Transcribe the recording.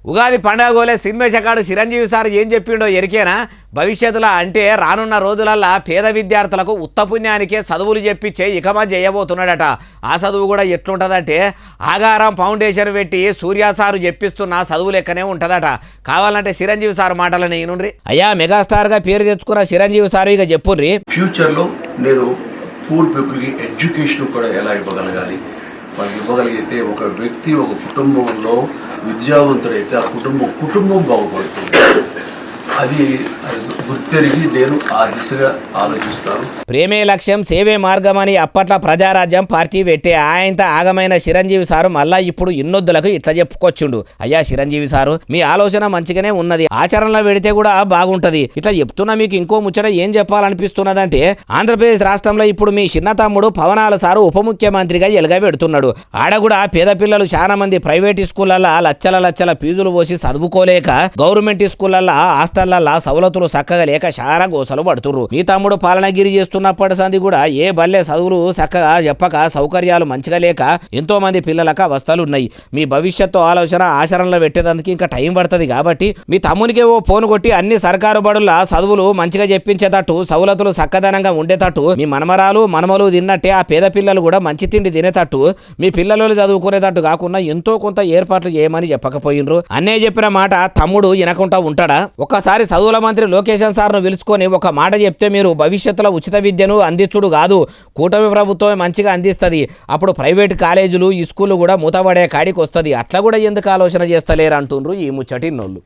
ఉగాది పండుగ గోలే సినిమేషకాడు చిరంజీవి సార్ ఏం చెప్పిండో ఎరికేనా? భవిష్యత్తులో అంటే రానున్న రోజులల్లా పేద విద్యార్థులకు ఉత్తపుణ్యానికే చదువులు చెప్పించే ఇకమా చేయబోతున్నాడట. ఆ చదువు కూడా ఎట్లుంటుందంటే ఆగారం ఫౌండేషన్ పెట్టి సూర్య సారు చెప్పిస్తున్న చదువు లెక్కనే ఉంటుందట. కావాలంటే చిరంజీవి సార్ మాటలని ఈనుండ్రి. అయ్యా, మెగాస్టార్గా పేరు తెచ్చుకున్న చిరంజీవి సారు ఇక చెప్పుర్రి. ఫ్యూచర్లో నేను పూర్ పీపుల్కి ఎడ్యుకేషన్ కూడా ఎలా ఇవ్వగలగాలి, వాళ్ళు ఇవ్వగలిగితే ఒక వ్యక్తి ఒక కుటుంబంలో విద్యావంతుడైతే ఆ కుటుంబం బాగుపడుతుంది. అది గుర్తెరిగి నేను ఆ దిశగా ఆలోచిస్తాను. ప్రేమే లక్ష్యం సేవే మార్గం అని అప్పట్లో ప్రజారాజ్యం పార్టీ పెట్టే ఆయనతో ఆగమైన చిరంజీవి సారు మళ్ళా ఇప్పుడు ఇన్నొద్దులకు ఇట్లా చెప్పుకొచ్చుండు. అయ్యా చిరంజీవి సారు, మీ ఆలోచన మంచిగానే ఉన్నది, ఆచరణలో పెడితే కూడా బాగుంటది. ఇట్లా చెప్తున్నా మీకు ఇంకో ముచ్చట ఏం చెప్పాలనిపిస్తున్నదంటే, ఆంధ్రప్రదేశ్ రాష్ట్రంలో ఇప్పుడు మీ చిన్న తమ్ముడు పవనాల సారు ఉప ముఖ్యమంత్రిగా ఎలుగా పెడుతున్నాడు. ఆడ కూడా పేద పిల్లలు చాలా మంది ప్రైవేట్ స్కూళ్ళల్లో లచ్చల ఫీజులు పోసి చదువుకోలేక గవర్నమెంట్ స్కూళ్ళల్లో హాస్టళ్లల్లో సవలతులు చక్కగా లేక చాలా గోసలు పడుతుర్రు. మీ తమ్ముడు పాలనగిరి చేస్తున్నప్పటి సంది కూడా ఏ బల్లె చదువులు చక్కగా చెప్పక సౌకర్యాలు మంచిగా లేక ఎంతో మంది పిల్లలకు అవస్థలున్నాయి. మీ భవిష్యత్తు ఆలోచన ఆచరణలో పెట్టేందుకు ఇంకా టైం పడుతుంది. కాబట్టి మీ తమ్మునికే ఓ ఫోన్ కొట్టి అన్ని సర్కారు బడుల చదువులు మంచిగా చెప్పించేటట్టు, సౌలతులు చక్కదనంగా ఉండేటట్టు, మీ మనమలు తిన్నట్టే ఆ పేద పిల్లలు కూడా మంచి తిండి తినేటట్టు, మీ పిల్లలు చదువుకునేటట్టు కాకుండా ఎంతో కొంత ఏర్పాట్లు చేయమని చెప్పకపోయినరు. అన్నే చెప్పిన మాట తమ్ముడు వినకుండా ఉంటాడా? ఒక్కసారి చదువుల మంత్రి లోకేషన్ సార్ను పిలుచుకొని ఒక మాట చెప్తే మీరు భవిష్యత్తులో ఉచిత విద్యను అందించుడు కాదు, కూటమి ప్రభుత్వమే మంచిగా అందిస్తుంది. అప్పుడు ప్రైవేట్ కాలేజీలు ఈ స్కూళ్ళు కూడా మూతపడే కాడికి వస్తుంది. అట్లా కూడా ఎందుకు ఆలోచన చేస్తలేరు అంటుండ్రు ఈ ముచ్చటిన్నోళ్ళు.